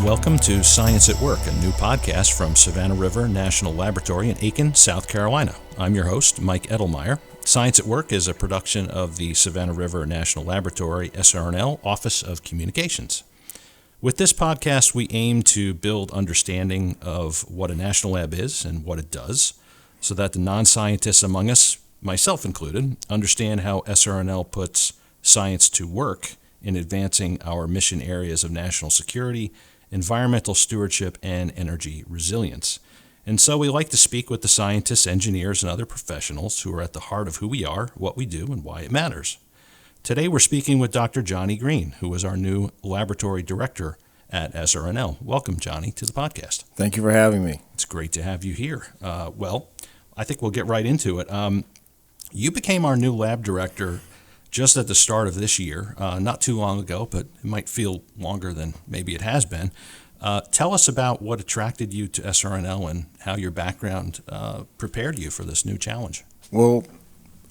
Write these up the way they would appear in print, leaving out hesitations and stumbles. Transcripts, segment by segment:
Welcome to Science at Work, a new podcast from Savannah River National Laboratory in Aiken, South Carolina. I'm your host, Mike Ettlemyer. Science at Work is a production of the Savannah River National Laboratory, SRNL, Office of Communications. With this podcast, we aim to build understanding of what a national lab is and what it does, so that the non-scientists among us, myself included, understand how SRNL puts science to work in advancing our mission areas of national security, environmental stewardship, and energy resilience. And so we like to speak with the scientists, engineers, and other professionals who are at the heart of who we are, what we do, and why it matters. Today we're speaking with Dr. Johnny Green, who is our new laboratory director at SRNL. Welcome, Johnny, to the podcast. Thank you for having me. It's great to have you here. Well, I think we'll get right into it. You became our new lab director just at the start of this year, not too long ago, but it might feel longer than maybe it has been. Tell us about what attracted you to SRNL and how your background prepared you for this new challenge. Well,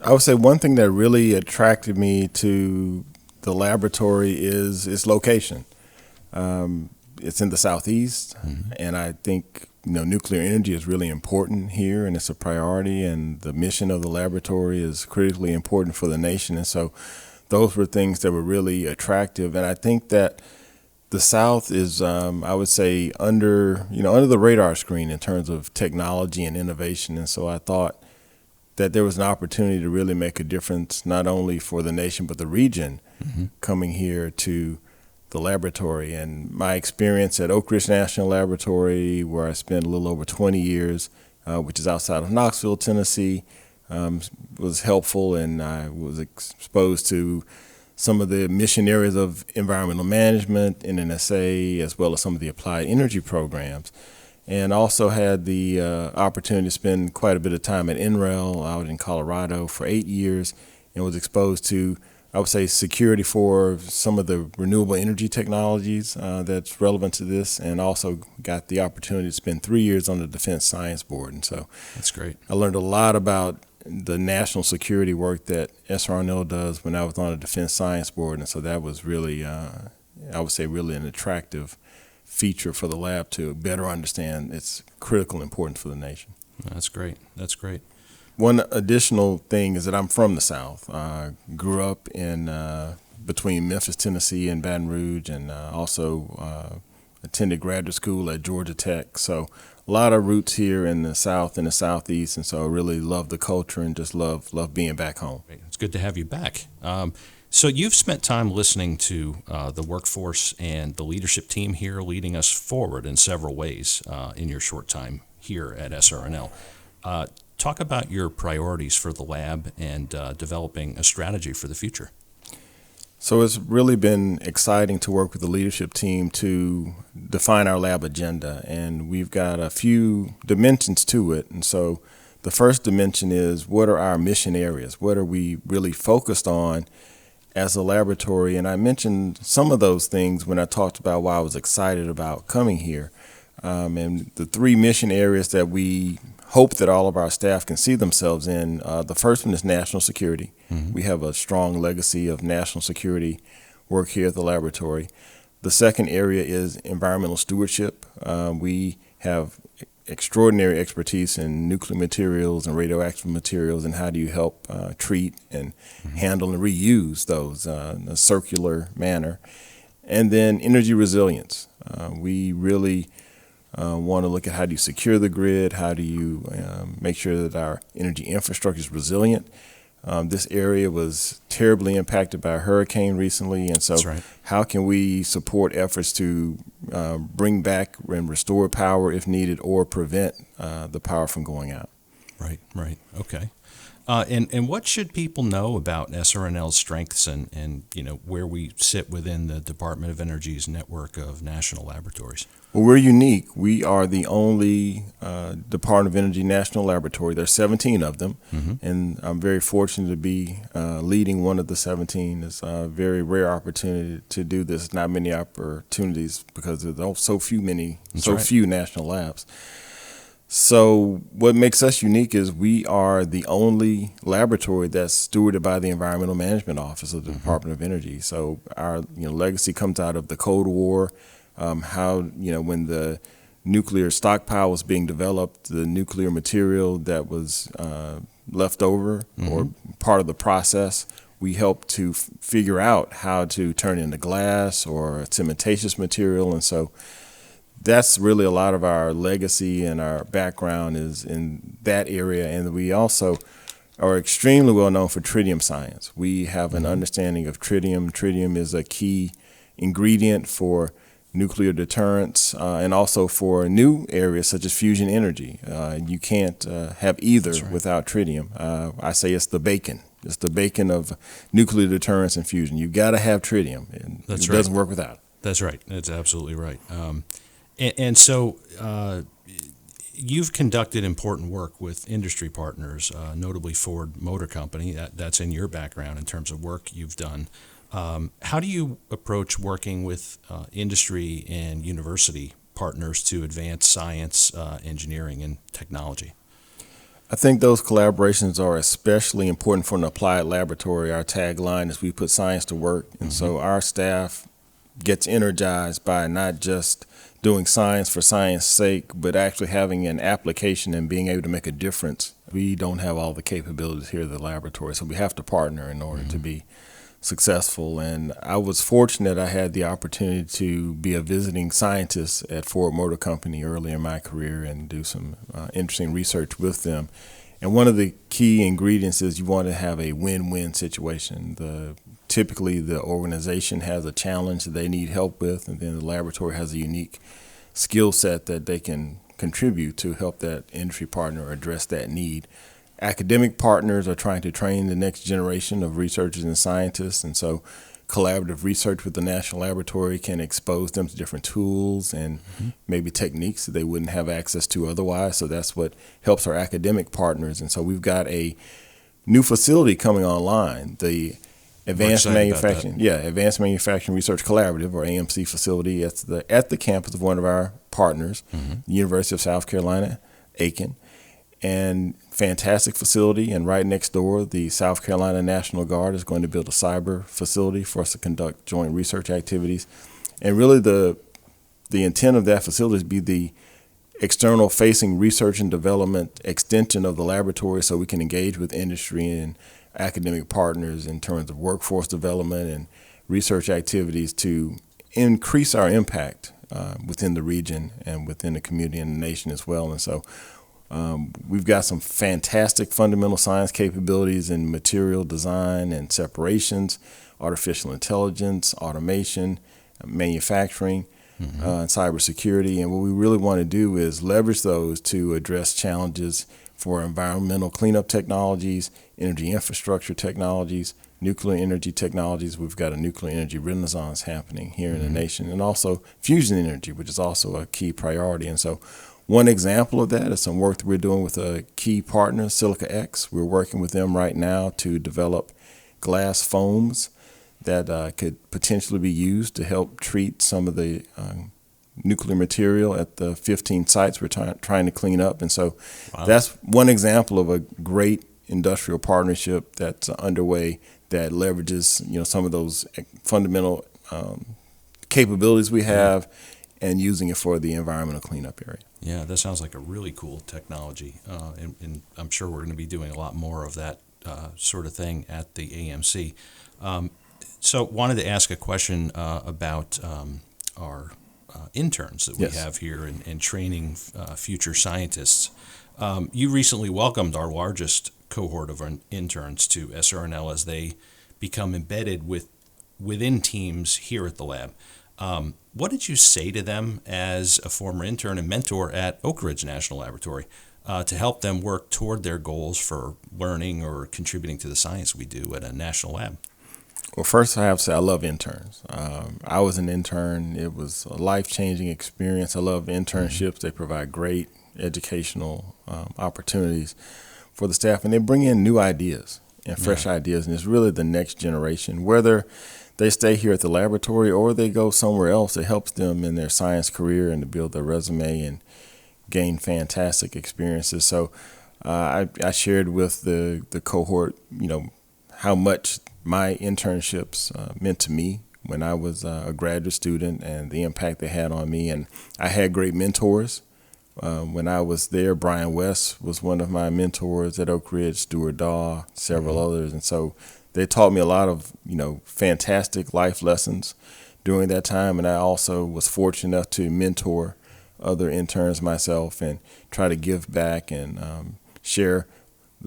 I would say one thing that really attracted me to the laboratory is its location. It's in the southeast, and I think nuclear energy is really important here, and it's a priority, and the mission of the laboratory is critically important for the nation. And so those were things that were really attractive. And I think that the South is, I would say, under the radar screen in terms of technology and innovation. And so I thought that there was an opportunity to really make a difference, not only for the nation, but the region coming here to the laboratory. And my experience at Oak Ridge National Laboratory, where I spent a little over 20 years, which is outside of Knoxville, Tennessee, was helpful, and I was exposed to some of the mission areas of environmental management, NNSA, as well as some of the applied energy programs. And also had the opportunity to spend quite a bit of time at NREL out in Colorado for 8 years, and was exposed to, I would say, security for some of the renewable energy technologies that's relevant to this, and also got the opportunity to spend 3 years on the Defense Science Board. And so that's great. I learned a lot about the national security work that SRNL does when I was on the Defense Science Board. And so that was really, I would say, really an attractive feature for the lab to better understand its critical importance for the nation. That's great. That's great. One additional thing is that I'm from the South. I grew up in between Memphis, Tennessee, and Baton Rouge, and also attended graduate school at Georgia Tech. So a lot of roots here in the South and the Southeast, and so I really love the culture and just love being back home. It's good to have you back. So you've spent time listening to the workforce and the leadership team here, leading us forward in several ways in your short time here at SRNL. Talk about your priorities for the lab and developing a strategy for the future. So it's really been exciting to work with the leadership team to define our lab agenda, and we've got a few dimensions to it. And so the first dimension is, what are our mission areas? What are we really focused on as a laboratory? And I mentioned some of those things when I talked about why I was excited about coming here. And the three mission areas that we hope that all of our staff can see themselves in, the first one is national security. We have a strong legacy of national security work here at the laboratory. The second area is environmental stewardship. We have extraordinary expertise in nuclear materials and radioactive materials, and how do you help treat and handle and reuse those in a circular manner. And then energy resilience. We really want to look at how do you secure the grid, how do you make sure that our energy infrastructure is resilient. This area was terribly impacted by a hurricane recently, and so how can we support efforts to bring back and restore power if needed, or prevent the power from going out? Right. Okay. And what should people know about SRNL's strengths and where we sit within the Department of Energy's network of national laboratories? Well, we're unique. We are the only Department of Energy national laboratory. There's 17 of them, and I'm very fortunate to be leading one of the 17. It's a very rare opportunity to do this. Not many opportunities because there's so few national labs. So what makes us unique is we are the only laboratory that's stewarded by the Environmental Management Office of the Department of Energy. So our legacy comes out of the Cold War. how, when the nuclear stockpile was being developed, the nuclear material that was left over or part of the process, we helped to figure out how to turn into glass or cementatious material. And so that's really a lot of our legacy and our background is in that area. And we also are extremely well known for tritium science. We have an understanding of tritium. Tritium is a key ingredient for nuclear deterrence and also for new areas such as fusion energy. You can't have either without tritium. I say it's the bacon. It's the bacon of nuclear deterrence and fusion. You've got to have tritium. And it doesn't work without it. That's right. That's absolutely right. And so you've conducted important work with industry partners, notably Ford Motor Company. That's in your background in terms of work you've done. How do you approach working with industry and university partners to advance science, engineering, and technology? I think those collaborations are especially important for an applied laboratory. Our tagline is we put science to work. And so our staff gets energized by not just doing science for science sake, but actually having an application and being able to make a difference. We don't have all the capabilities here at the laboratory, so we have to partner in order to be successful. And I was fortunate I had the opportunity to be a visiting scientist at Ford Motor Company early in my career and do some interesting research with them. And one of the key ingredients is you want to have a win-win situation. Typically, the organization has a challenge that they need help with, and then the laboratory has a unique skill set that they can contribute to help that industry partner address that need. Academic partners are trying to train the next generation of researchers and scientists, and so collaborative research with the National Laboratory can expose them to different tools and maybe techniques that they wouldn't have access to otherwise. So that's what helps our academic partners. And so we've got a new facility coming online, the Advanced Manufacturing Research Collaborative, or AMC facility, at the campus of one of our partners, the University of South Carolina, Aiken. And fantastic facility, and right next door, the South Carolina National Guard is going to build a cyber facility for us to conduct joint research activities. And really the intent of that facility is to be the external facing research and development extension of the laboratory, so we can engage with industry and academic partners in terms of workforce development and research activities to increase our impact within the region and within the community and the nation as well. And so we've got some fantastic fundamental science capabilities in material design and separations, artificial intelligence, automation, manufacturing, and cybersecurity. And what we really want to do is leverage those to address challenges for environmental cleanup technologies, energy infrastructure technologies, nuclear energy technologies. We've got a nuclear energy renaissance happening here in the nation, and also fusion energy, which is also a key priority. And so one example of that is some work that we're doing with a key partner, Silica X. We're working with them right now to develop glass foams that could potentially be used to help treat some of the nuclear material at the 15 sites we're trying to clean up. And so that's one example of a great industrial partnership that's underway that leverages, some of those fundamental capabilities we have and using it for the environmental cleanup area. Yeah, that sounds like a really cool technology, and I'm sure we're going to be doing a lot more of that sort of thing at the AMC. So wanted to ask a question about our interns that we have here and training future scientists. You recently welcomed our largest cohort of interns to SRNL as they become embedded within teams here at the lab. What did you say to them as a former intern and mentor at Oak Ridge National Laboratory to help them work toward their goals for learning or contributing to the science we do at a national lab? Well, first I have to say I love interns. I was an intern. It was a life-changing experience. I love internships. They provide great educational opportunities for the staff, and they bring in new ideas and fresh ideas, and it's really the next generation. Whether they stay here at the laboratory or they go somewhere else, it helps them in their science career and to build their resume and gain fantastic experiences. So I shared with the cohort, how much my internships meant to me when I was a graduate student and the impact they had on me. And I had great mentors. When I was there, Brian West was one of my mentors at Oak Ridge, Stuart Daw, several others. And so they taught me a lot of, fantastic life lessons during that time. And I also was fortunate enough to mentor other interns myself and try to give back and share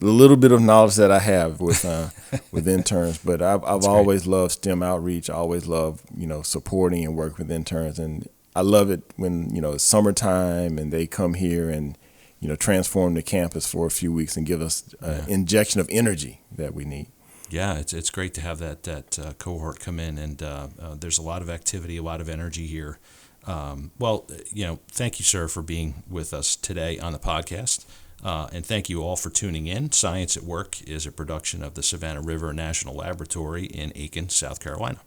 a little bit of knowledge that I have with interns. But I've always loved STEM outreach. I always loved, supporting and working with interns. And I love it when, it's summertime and they come here and, transform the campus for a few weeks and give us an injection of energy that we need. Yeah, it's great to have that cohort come in, and there's a lot of activity, a lot of energy here. Thank you, sir, for being with us today on the podcast. And thank you all for tuning in. Science at Work is a production of the Savannah River National Laboratory in Aiken, South Carolina.